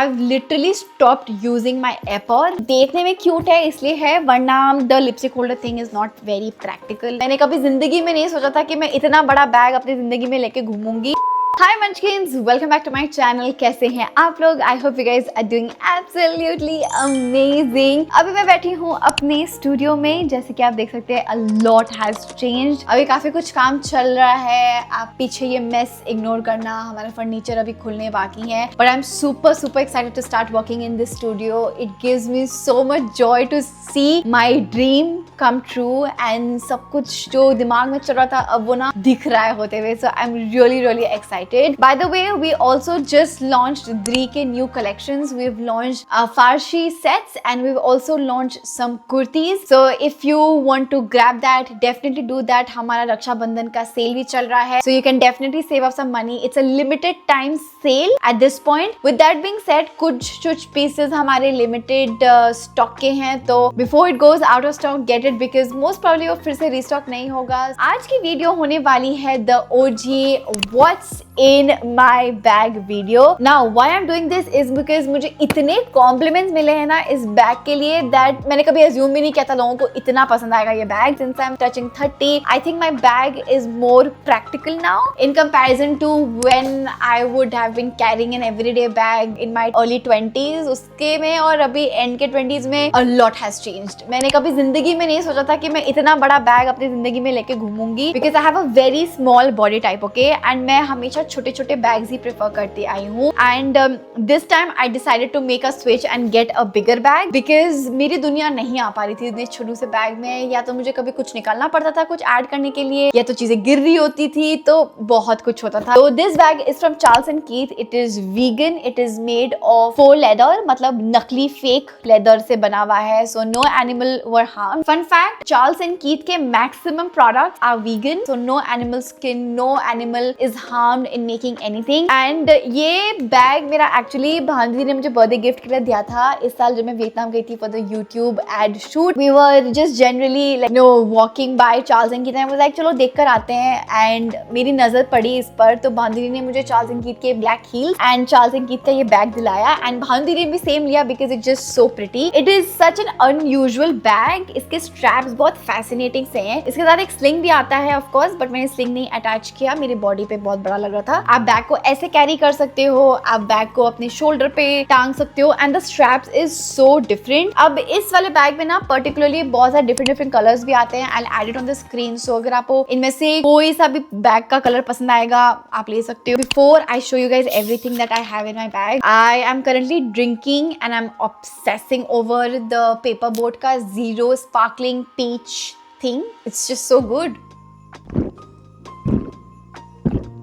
I've literally stopped using my AirPod. देखने में cute है इसलिए है, वरना the lipstick holder thing is not very practical. मैंने कभी जिंदगी में नहीं सोचा था कि मैं इतना बड़ा बैग अपनी जिंदगी में लेके घूमूंगी। Hi munchkins, welcome back to my channel. कैसे हैं आप लोग? I hope you guys are doing absolutely amazing. अभी मैं बैठी हूँ अपने स्टूडियो में। जैसे कि आप देख सकते हैं, अ लॉट हैज चेंज्ड। अभी काफी कुछ काम चल रहा है। आप पीछे ये मेस इग्नोर करना, हमारे फर्नीचर अभी खुलने बाकी है। But I am super excited to start working in this studio. It gives me so much joy to see my dream come true and सब कुछ जो दिमाग में चल रहा था अब वो ना दिख रहा है होते हुए। So I am really excited. By the way, we also just launched Dree new collections. We've launched Farshi sets and we've also launched some kurtis. So if you want to grab that, definitely do that. हमारा रक्षाबंधन का cell भी चल रहा है, so you can definitely save up some money. It's a limited time sale at this point. With that being said, कुछ pieces हमारे limited stock के हैं, तो before it goes out of stock, get it because most probably वो फिर से restock नहीं होगा। आज की वीडियो होने वाली है the OG What's in my bag video. Now why I'm doing this is because मुझे इतने compliments मिले हैं ना इस बैग के लिए that मैंने कभी assume भी नहीं किया था लोगों को इतना पसंद आएगा ये bag. Since I'm touching 30, I think my bag is more practical now in comparison to when I would have been carrying an everyday bag in my early 20s. उसके में और अभी end के 20s में a lot has changed. मैंने कभी जिंदगी में नहीं सोचा था कि मैं इतना बड़ा बैग अपनी जिंदगी में लेके घूमूंगी because I have a very small body type, okay? And मैं हमेशा छोटे बैग्स ही प्रेफर करती आई हूँ। And this time I decided to make a switch and get a bigger bag because मेरी दुनिया नहीं आ पा रही थी इतने छोटे से बैग में। या तो मुझे कभी कुछ निकालना पड़ता था कुछ ऐड करने के लिए, या तो चीजें गिर रही होती थी, तो बहुत कुछ होता था। तो this bag is from Charles and Keith. It is vegan, it is made of फोर लेदर, मतलब नकली फेक लेदर से बना हुआ है। So no animal were harm. Fun fact, Charles and Keith के maximum products are vegan, so no animal skin, no animal is harmed in making anything. And ये bag मेरा एक्चुअली भांजी ने मुझे बर्थडे गिफ्ट के लिए दिया था इस साल जब मैं वियतनाम गई थी for the YouTube ad shoot. We were just generally like no walking by Charles and Keith. I was like चलो देख कर आते हैं। एंड मेरी नजर पड़ी इस पर, तो भांजी ने मुझे चार्ल्स एंड कीथ के black heels and Charles and Keith का ये बैग दिलाया। एंड भांजी ने भी सेम लिया because it just so pretty. It is such an unusual bag. इसके स्ट्रैप्स बहुत फैसिनेटिंग से हैं। इसके साथ एक स्लिंग भी आता है ऑफ कोर्स, बट मैंने स्लिंग नहीं अटैच किया, मेरी बॉडी पे बहुत बड़ा लग रहा था। आप बैग को ऐसे कैरी कर सकते हो, आप बैग को अपने शोल्डर पे टांग सकते हो and the straps is so different. अब इस वाले बैग में ना पर्टिकुलरली बहुत सारे डिफरेंट कलर्स भी आते हैं। I will add it on the screen, so अगर आपको इनमें से कोई सा भी बैग का कलर पसंद आएगा आप ले सकते हो। Before I show you guys everything that I have in my bag, I am currently drinking and I am obsessing over the Paper Boat का zero sparkling peach thing. It's just so good.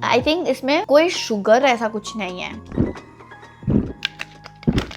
I think इसमें कोई sugar ऐसा कुछ नहीं है।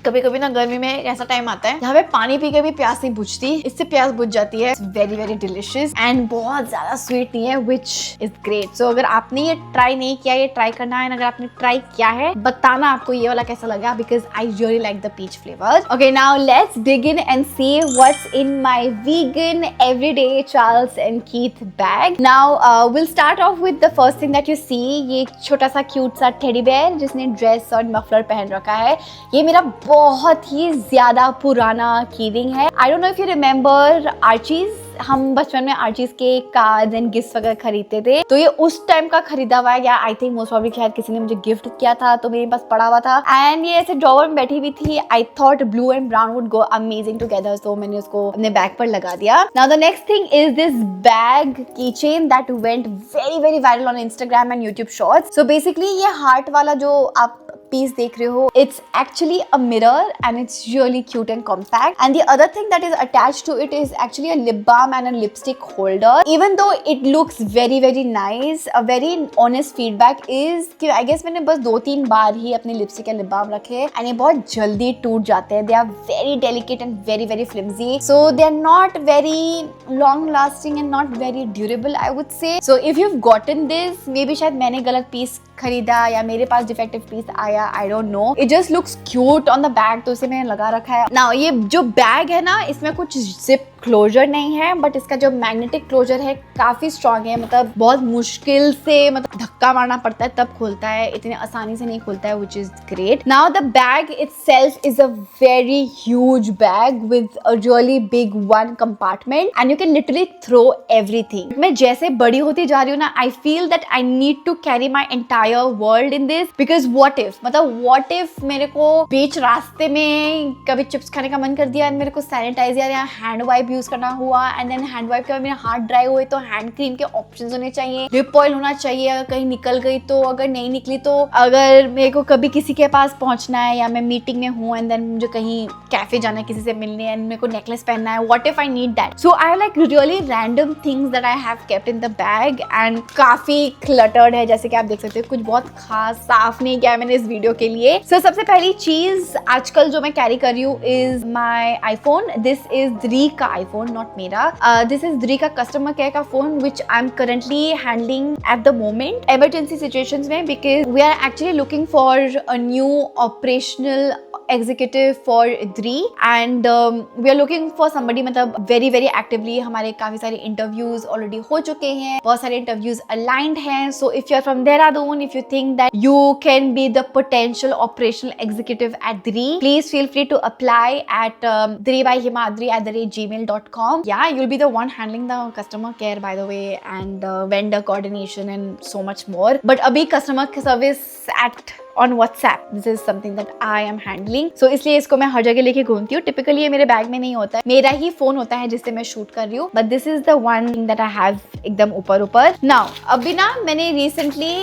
कभी कभी ना गर्मी में ऐसा टाइम आता है जहाँ पे पानी पी के भी प्यास नहीं बुझती, इससे प्यास बुझ जाती है। वेरी डिलिशियस एंड बहुत ज्यादा स्वीट नहीं है, विच इज ग्रेट। सो अगर आपने ये ट्राई नहीं किया, ये ट्राई करना है। अगर आपने ट्राई किया है, बताना आपको ये वाला कैसा लगा because I really like the peach flavour. Okay, now let's dig in and see what's in my vegan everyday Charles and Keith bag. Now will start off with the first thing that you see. ये छोटा सा cute सा teddy bear जिसने dress और muffler पहन रखा है। ये मेरा बहुत ही ज्यादा पुराना कीरिंग है। I don't know if you remember Archies. हम बचपन में आर्चीज के कार्ड्स एंड गिफ्ट वगैरह खरीदते थे, तो ये उस टाइम का खरीदा हुआ है। या आई थिंक मोस्ट प्रॉब्ली शायद किसी ने मुझे गिफ्ट किया था तो मेरे पास पड़ा हुआ था। एंड ये ऐसे ड्रॉवर में बैठी हुई थी। I thought blue and brown would go amazing together, तो मैंने उसको अपने बैग पर लगा दिया। Now the next thing is this bag keychain that went very viral on Instagram and YouTube shorts. So basically ये हार्ट वाला जो आप पीस देख रहे हो, it's actually a mirror and it's really cute and compact. And the other thing that is attached to it is actually a lip balm and a lipstick holder. Even though it looks very nice, a very honest feedback is कि I guess मैंने बस 2-3 बार ही अपने lipstick या lip balm रखे and ये बहुत जल्दी टूट जाते हैं। They are very delicate and very flimsy, so they are not very long lasting and not very durable I would say. So if you have gotten this, may be शायद मैंने गलत पीस खरीदा या मेरे पास डिफेक्टिव पीस आया, आई don't no. It just looks cute on the bag, तो इसे मैंने लगा रखा है। नाउ ये जो बैग है ना, इसमें कुछ जिप क्लोजर नहीं है, बट इसका जो मैग्नेटिक क्लोजर है काफी स्ट्रांग है, मतलब बहुत मुश्किल से मतलब धक्का मारना पड़ता है तब खुलता है, इतने आसानी से नहीं खुलता है, which is great. Now the bag itself is a very huge bag with a really big one compartment and you can literally throw everything. मैं जैसे बड़ी होती जा रही हूँ ना, I feel that I need to carry my entire world in this because what if, मतलब what if मेरे को बीच रास्ते में कभी चिप्स खाने का मन कर दिया, मेरे को सैनिटाइजर या हैंड वाइप यूज करना हुआ एंड देन हैंड वाइप के बाद मेरे हाथ ड्राई हुए तो हैंड क्रीम के ऑप्शंस होने चाहिए, लिप ऑयल होना चाहिए, अगर कहीं निकल गई तो, अगर नहीं निकली तो, अगर मेरे को कभी किसी के पास पहुंचना है या मैं मीटिंग में हूँ एंड देन मुझे कहीं कैफे जाना है किसी से मिलने एंड मेरे को नेकलेस पहनना है, what if I need that. So I like really random things that I have kept in the bag and काफी क्लटर्ड है, जैसे कि आप देख सकते हो कुछ बहुत खास साफ नहीं किया है मैंने इस वीडियो के लिए. सो सबसे पहली चीज आजकल जो मैं कैरी कर रही हूँ is my iPhone. This is Dri का आईफोन, नॉट मेरा. दिस इज द्री का कस्टमर केयर का phone which I am currently handling at the moment emergency situations में, because we are actually looking for a new operational executive for Dri and we are looking for somebody, मतलब very very actively. हमारे काफी सारे interviews already हो चुके हैं, बहुत सारे इंटरव्यूज अलाइंड हैं. So if you are from Dehradun, if you think that you can be the potential operational executive at Dri, please feel free to apply at dribyhimadri@gmail.com. yeah, you'll be the one handling the customer care by the way and vendor coordination and so much more. But abhi customer service at on WhatsApp, this is something that I am handling. So इसलिए इसको मैं हर जगह लेके घूमती हूँ. Typically ये मेरे bag में नहीं होता है, मेरा ही फोन होता है जिससे मैं शूट कर रही हूँ. But this is the one thing that I have एकदम ऊपर ऊपर. नाउ अभी ना मैंने रिसेंटली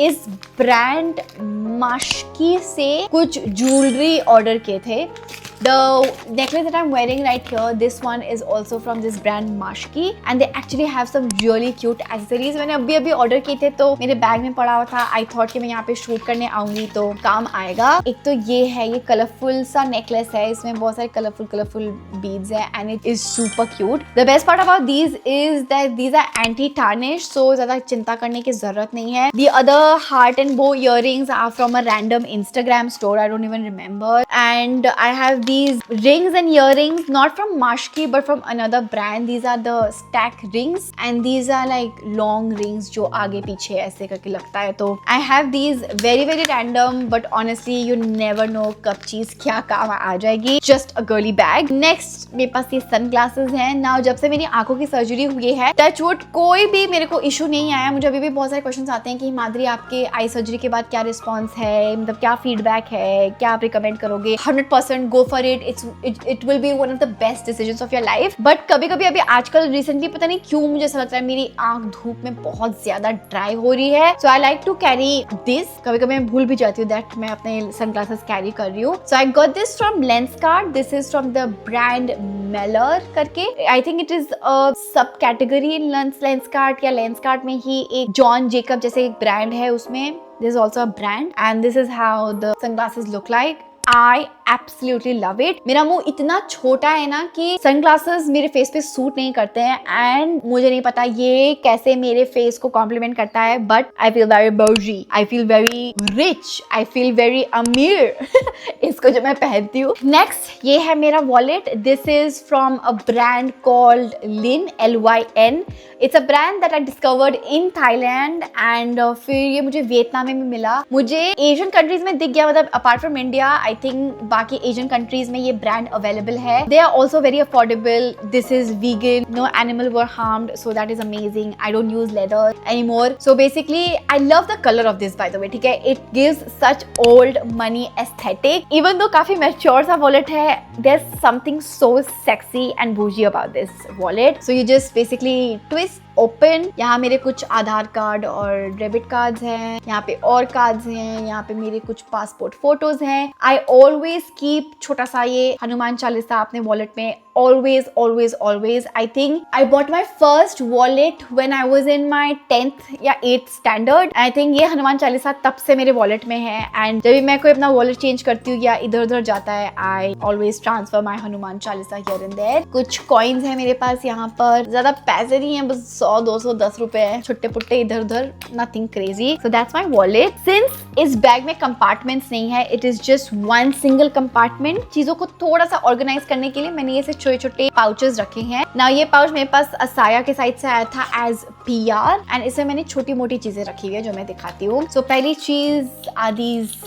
इस ब्रांड माशकी से कुछ ज्वेलरी ऑर्डर किए थे. The necklace that I'm wearing right here, this one is also from this brand Mashki and they actually have some really cute accessories. मैंने अभी ऑर्डर किए थे तो मेरे बैग में पड़ा हुआ था. I thought कि मैं यहाँ पे शूट करने आऊंगी तो काम आएगा. एक तो ये है, ये कलरफुल सा नेकलेस है, इसमें बहुत सारे कलरफुल बीड्स है and it is super cute. The best part about these is that these are anti tarnish, so ज़्यादा चिंता करने की जरूरत नहीं है. The other heart and bow earrings are from a random Instagram store, I don't even remember, and I have these rings and earrings not from Mashki but from another brand. These are the stack rings and these are like long rings जो आगे पीछे ऐसे करके लगता है. तो I have these very very random but honestly you never know कब चीज क्या काम आ जाएगी. Just a girly bag. Next मेरे पास ये sunglasses हैं. Now जब से मेरी आंखों की सर्जरी हुई है, टच वुड कोई भी मेरे को इशू नहीं आया. मुझे अभी भी बहुत सारे क्वेश्चंस आते हैं कि माधुरी आपके आई सर्जरी के बाद क्या रिस्पॉन्स है, मतलब क्या फीडबैक है, क्या आप रिकमेंड करोगे. 100% go for it. It will be one of the best decisions of your life. But कभी कभी अभी आजकल रिसेंटली पता नहीं क्यों मुझे ऐसा लगता है मेरी आंख धूप में बहुत ज्यादा ड्राई हो रही है. So I like to carry this. कभी कभी मैं भूल भी जाती हूँ that मैं अपने sunglasses कैरी कर रही हूँ. So I got this from Lenskart. This is from the brand Meller करके. I think it is a sub category in Lenskart या Lenskart में ही एक जॉन जेकब जैसे एक ब्रांड है, उसमें this is also a brand and this is how the sunglasses look like. I absolutely love it. मेरा मुंह इतना छोटा है ना कि सनग्लासेस मेरे फेस पे सूट नहीं करते हैं एंड मुझे नहीं पता ये कैसे मेरे फेस को कॉम्प्लीमेंट करता है. But I feel very bougie, I feel very rich, I feel very अमीर इसको जो मैं पहनती हूँ. नेक्स्ट ये है मेरा wallet. This is from a brand called Lyn, LYN. It's a brand that I discovered in Thailand and फिर ये मुझे वियतनाम में मिला. मुझे एशियन कंट्रीज में दिख गया, मतलब apart from India I think बाकी एशियन कंट्रीज में ये ब्रांड अवेलेबल है. They are also very affordable. This is vegan, no animal were harmed, so that is amazing. I don't use leather anymore. So basically I love the colour of this by the way. ठीक है, it gives such old money aesthetic. Even though काफी mature सा wallet है, there is something so sexy and बूजी about this wallet. So you just basically twist, open. यहाँ मेरे कुछ आधार card और डेबिट कार्ड्स हैं, यहाँ पे और कार्ड्स हैं, यहाँ पे मेरे कुछ पासपोर्ट फोटोज हैं. आई ऑलवेज कीप छोटा सा ये हनुमान चालीसा अपने वॉलेट में. Always, always, always. I think I bought my first wallet when I was in my 10th या 8th standard. I think ये हनुमान चालीसा तब से मेरे वॉलेट में है एंड जब भी मैं कोई अपना वॉलेट चेंज करती हूँ या इधर उधर जाता है, I always transfer my Hanuman Chalisa here and there. कुछ कॉइन्स है मेरे पास यहाँ पर, ज्यादा पैसे नहीं है, बस 100, 200, 10 रुपए है, छुट्टे पुट्टे इधर उधर, nothing crazy. So that's my wallet. Since इस बैग में कंपार्टमेंट्स नहीं है, it is just one single compartment, चीजों को थोड़ा सा ऑर्गेनाइज करने के लिए मैंने ये छोटे छोटे पाउचेस रखे हैं ना। ये पाउच मेरे पास असाया के साइड से आया था एज PR एंड इसमें मैंने छोटी मोटी चीजें रखी हुई है जो मैं दिखाती हूँ। सो पहली चीज आदीज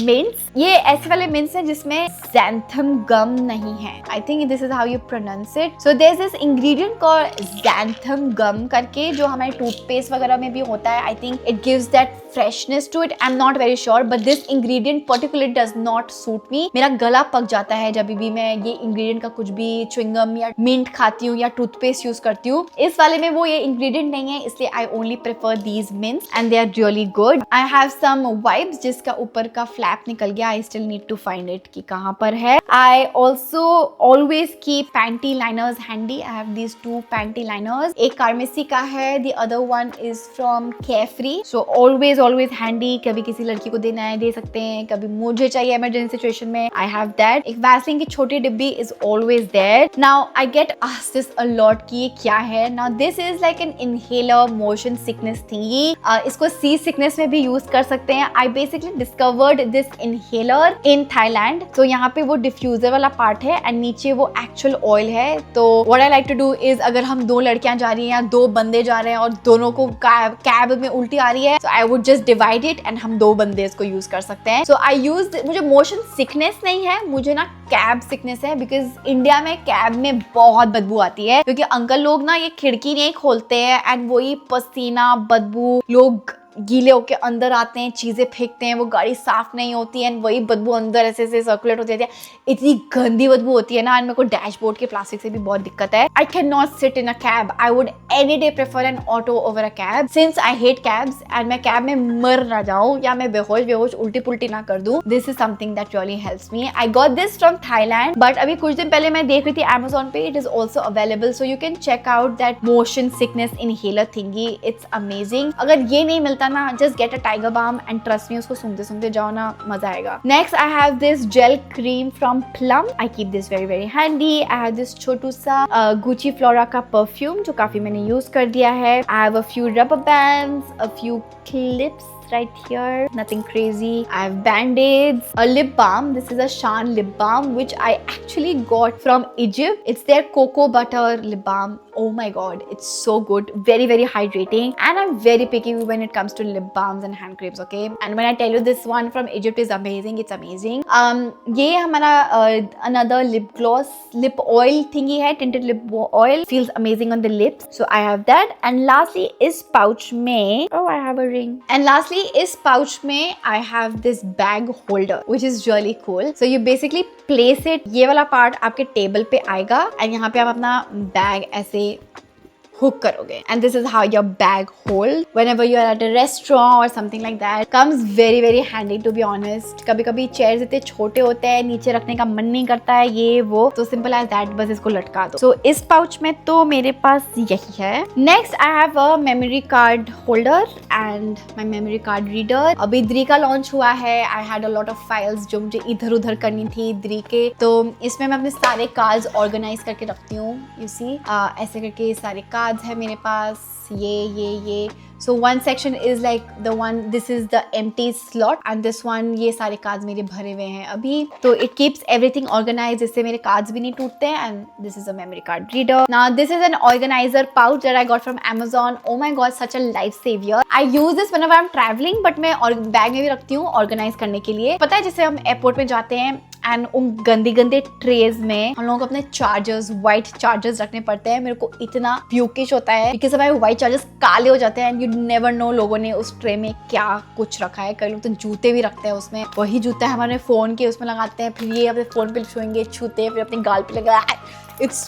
मिंट्स। ये ऐसे वाले मिंट्स हैं जिसमें xanthan gum नहीं है। I think this is how you pronounce it. So there is this ingredient called xanthan gum करके जो हमारे टूथपेस्ट वगैरह में भी होता है। I think it gives that freshness to it. I am not very sure but this ingredient particularly does not suit me. मेरा गला पक जाता है जब भी मैं ये इंग्रेडिएंट का कुछ भी च्युइंगम या मिंट खाती हूँ या टूथपेस्ट यूज करती हूँ। इस वाले में वो ये इंग्रेडिएंट नहीं है, इसलिए I only prefer these mints and they are really good. I have some wipes जिसका ऊपर का फ्लैप निकल गया। I still need to find it कि कहाँ पर है। I also always keep panty liners handy. I have these 2 panty liners. एक कार्मेसी का है, the other one is from Carefree. So always handy. कभी किसी लड़की को देना है दे सकते हैं, कभी मुझे चाहिए इमरजेंसी सिचुएशन में, आई हैव दैट। एक वैसलीन की छोटी डिब्बी is always there. Now I get asked this a lot कि ये क्या है। Now this is like an inhaler motion sickness thingy. इसको सी सिकनेस में भी यूज कर सकते हैं। I basically discovered this inhaler in Thailand. तो यहाँ पे वो डिफ्यूजर वाला पार्ट है एंड नीचे वो एक्चुअल ऑयल है। तो what I like to do is अगर हम 2 लड़कियां जा रही हैं या 2 बंदे जा रहे हैं और दोनों को कैब में उल्टी आ रही है, so I would just divide it and हम 2 बंदे इसको यूज कर सकते हैं। So I use, मुझे मोशन सिकनेस नहीं है, मुझे ना कैब सिकनेस है बिकॉज इंडिया में कैब में बहुत बदबू आती है क्योंकि अंकल लोग ना ये खिड़की नहीं खोलते हैं एंड वही पसीना बदबू, लोग गीले होके अंदर आते हैं, चीजें फेंकते हैं, वो गाड़ी साफ नहीं होती है, वही बदबू अंदर ऐसे ऐसे सर्कुलेट होती है। इतनी गंदी बदबू होती है ना। एंड मेरे को डैशबोर्ड के प्लास्टिक से भी बहुत दिक्कत है। I can not sit in a cab. I would any day prefer N auto over a cab since I hate cabs and मैं कैब में मर ना जाऊं या मैं बेहोश उल्टी पुल्टी ना कर दूं। This is something that really helps me. I got this from Thailand but अभी कुछ दिन पहले मैं देख रही थी Amazon पे, it is also available. So you can check out that motion sickness inhaler thingy. It's amazing. अगर ये नहीं मिलता ना, just get a tiger balm and trust me, उसको सूंघते जाओ ना, मजा आएगा। Next I have this gel cream from Plum. I keep this very handy. I have this छोटू सा Gucci Flora का perfume जो काफी मैंने यूज कर दिया है। I have a few rubber bands, a few clips right here, nothing crazy. I have band-aids, a lip balm. This is a Shan lip balm which I actually got from Egypt. It's their cocoa butter lip balm. Oh my god, it's so good, very hydrating, and I'm very picky when it comes to lip balms and hand creams, okay? And when I tell you this one from Egypt is amazing, it's amazing. ये हमारा another lip gloss, lip oil thingy है, tinted lip oil, feels amazing on the lips, so I have that. And lastly इस pouch में, oh I have a ring, and lastly इस pouch में I have this bag holder which is really cool. So you basically place it, ये वाला part आपके table पे आएगा and यहाँ पे आप अपना बैग ऐसे हुक करोगे and this is how your bag hold whenever you are at a restaurant or something like that. Comes very handy to be honest. कभी कभी चेयर्स इतने छोटे होते हैं, नीचे रखने का मन नहीं करता है, ये वो, तो सिंपल एज दैट, बस इसको लटका दो। So इस पाउच में तो मेरे पास यही है। Next I have a memory card holder and my memory card reader. अभी द्री का लॉन्च हुआ है। I had a lot of files जो मुझे इधर उधर करनी थी द्री के, तो इसमें मैं अपने सारे कार्ड्स ऑर्गेनाइज करके रखती हूँ। You see, ऐसे करके सारे कार्ड्स है मेरे पास, ये। So one section is like the one, this is the empty slot and this one, ये सारे कार्ड्स मेरे भरे हुए हैं अभी, तो it keeps everything organized, इससे मेरे कार्ड्स भी नहीं टूटते हैं। and this is a memory card reader. Now this is an organizer pouch that I got from Amazon. Oh my god, such a lifesaver. I use this whenever I'm traveling, but मैं bag में भी रखती हूँ organise करने के लिए। पता है जैसे हम एयरपोर्ट में जाते हैं एंड उन गंदे ट्रेज में हम लोगों को अपने चार्जर्स, व्हाइट चार्जर्स रखने पड़ते हैं। मेरे को इतना प्यूकिश होता है क्योंकि हमारे व्हाइट चार्जर्स काले हो जाते हैं एंड यू नेवर नो लोगों ने उस ट्रे में क्या कुछ रखा है। कई लोग तो जूते भी रखते हैं उसमें, वही जूता हमारे फोन के उसमें लगाते हैं, फिर ये अपने फोन पे छुएंगे, छूते हैं, फिर अपने गाल पे लगा। It's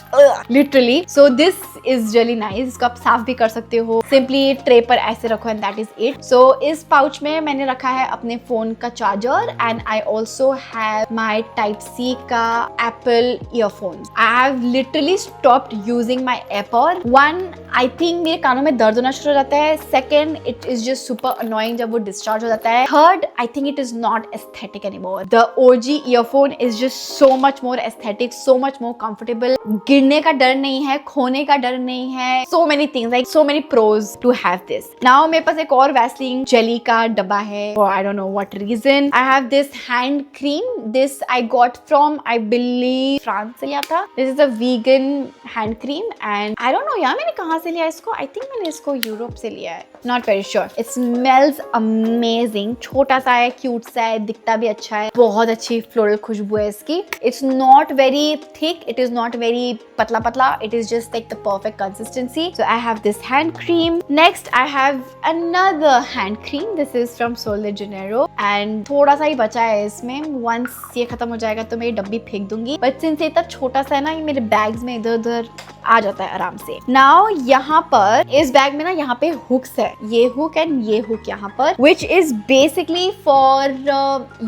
literally, so this is really nice. इसको आप साफ भी कर सकते हो, सिंपली ट्रे पर ऐसे रखो and that is it. So इस पाउच में मैंने रखा है अपने फोन का charger and I also have my Type-C का Apple earphones. I have literally stopped using my AirPod. One, I think मेरे कानों में दर्द होना शुरू हो जाता है. Second, it is just super annoying जब वो discharge हो जाता है. Third, I think it is not aesthetic anymore. The OG earphone is just so much more aesthetic, so much more comfortable. गिरने का डर नहीं है, खोने का डर नहीं है. So many things, like so many pros to have this. Now मेरे पास एक और वैसलीन जेली का डब्बा है. For I don't know what reason. I have this hand cream. This I got from I believe France से लिया था. This is a vegan hand cream and I don't know यार मैंने कहाँ से लिया इसको. I think मैंने इसको यूरोप से लिया है. Not very sure. It smells amazing. छोटा सा है, क्यूट सा है, दिखता भी अच्छा है. बहुत अच्छी फ्लोरल खुशबू है इसकी. It's not very thick. It is not very पतला पतला. It is just like the perfect consistency. So I have this hand cream. Next I have another hand cream. This is from Sol de Janeiro. And थोड़ा सा ही बचा है इसमें. Once ये खत्म हो जाएगा तो मैं ये डब्बी फेंक दूंगी. But since ये इतना छोटा सा है ना, ये मेरे बैग्स में इधर उधर आ जाता है आराम से. Now यहाँ पर इस बैग में ना यहाँ पे हुक्स है. ये हुक एंड ये हुक यहाँ पर, which is basically for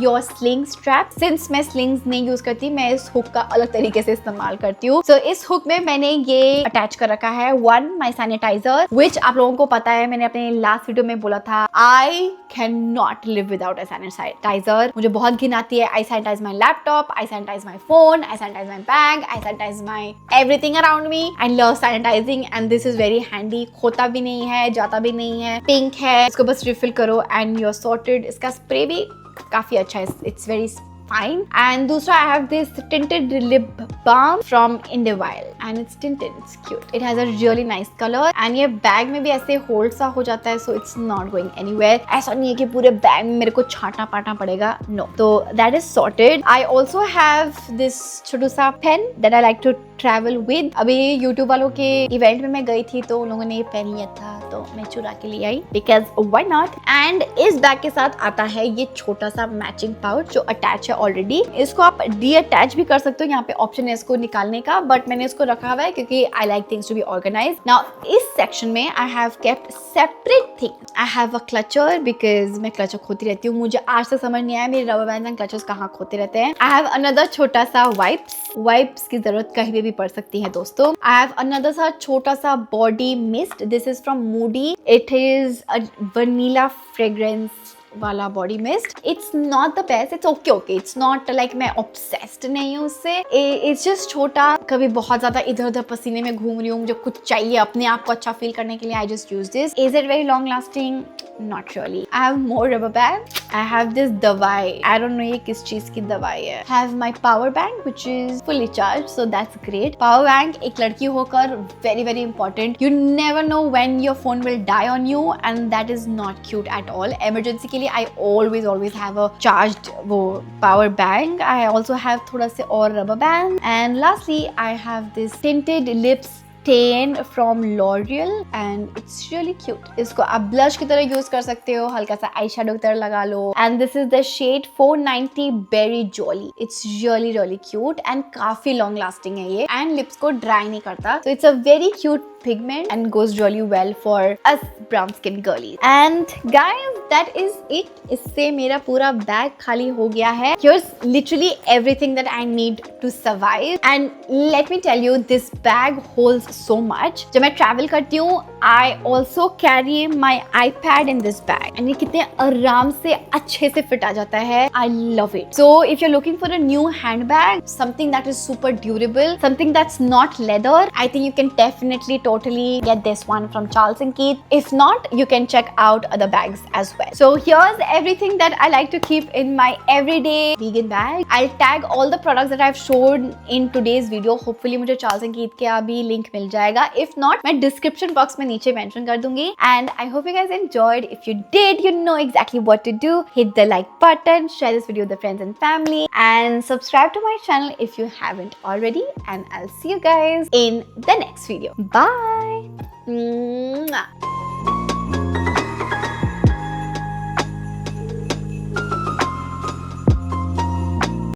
your sling strap. Since मैं slings नहीं यूज करती, मैं इस हुक का अलग तरीके से इस्तेमाल करती हूँ. So इस हुक में मैंने ये अटैच कर रखा है. One, my sanitizer, which आप लोगों को पता है, मैंने अपने लास्ट वीडियो में बोला था, I cannot live without a sanitizer. मुझे बहुत घिन आती है. I sanitize my laptop, I sanitize my phone, I sanitize my bag, I sanitize my everything around me. I love sanitizing and this is very handy. खोता भी नहीं है, जाता भी नहीं है, पिंक है, इसको बस रिफिल करो and you're sorted. इसका स्प्रे भी काफी अच्छा है. It's very fine. And दूसरा I have this tinted lip balm from Indivile and it's tinted. It's cute. It has a really nice color and ये बैग में भी ऐसे होल्ड सा हो जाता है, so it's not going anywhere. ऐसा नहीं है कि पूरे बैग में मेरे को छांटना पाटना पड़ेगा. No. So that is sorted. I also have this छोटू सा pen that I like to travel with. अभी YouTube वालों के इवेंट में मैं गई थी तो उन लोगों ने ये पेन लिया था तो मैं चुरा के ले आई because why not. And इस बैग के साथ आता है ये छोटा सा मैचिंग पाउच जो अटैच है ऑलरेडी. इसको आप डी-अटैच भी कर सकते हो. यहाँ पे ऑप्शन है इसको निकालने का, बट मैंने इसको रखा हुआ है क्योंकि I like things to be organized. Now इस सेक्शन में I have kept separate things. I have a clutcher because मैं क्लचर खोती रहती हूँ. मुझे आज तक समझ नहीं आया मेरे रबर बैंड एंड क्लचर्स कहाँ खोते रहते हैं. I have another छोटा सा वाइप्स की जरूरत कहीं भी पड़ सकती है दोस्तों. I have another सा छोटा सा body mist. This is from Moody. It is a vanilla fragrance वाला body mist. It's not the best. It's okay. It's not like मैं ऑब्सेस्ड नहीं हूँ उससे. इट्स जस्ट छोटा. कभी बहुत ज्यादा इधर उधर पसीने में घूम रही हूँ, मुझे कुछ चाहिए अपने आप को अच्छा फील करने के लिए, I just use this. Is it very long lasting? Not really. I have more rubber band. I have this दवाई. I don't know ये किस चीज की दवाई है. I have my power bank which is fully charged, so that's great. Power bank एक लड़की होकर very very important. You never know when your phone will die on you and that is not cute at all. Emergency के लिए I always have a charged वो power bank. I also have थोड़ा से और rubber band. And lastly I have this tinted lips Stain from L'Oreal and it's really cute. इसको आप blush की तरह यूज कर सकते हो, हल्का सा आई शेडो की तरह लगा लो. And this is the shade 490 Berry Jolly. It's really cute and काफी long lasting है ये and lips को dry नहीं करता. So it's a very cute pigment and goes really well for us brown skin girlies. And guys, that is it. इससे मेरा पूरा bag खाली हो गया है. Here's literally everything that I need to survive. And let me tell you, this bag holds so much. जब मैं travel करती हूँ, I also carry my iPad in this bag. And ये कितने आराम से अच्छे से fit आ जाता है. I love it. So if you're looking for a new handbag, something that is super durable, something that's not leather, I think you can definitely totally get this one from Charles & Keith. If not, you can check out other bags as well. So here's everything that I like to keep in my everyday vegan bag. I'll tag all the products that I've shown in today's video. Hopefully मुझे Charles & Keith के अभी link मिल जाएगा. If not, मैं description box में नीचे mention कर दूंगी. And I hope you guys enjoyed. If you did, you know exactly what to do. Hit the like button, share this video with your friends and family, and subscribe to my channel if you haven't already. And I'll see you guys in the next video. Bye. Mwah.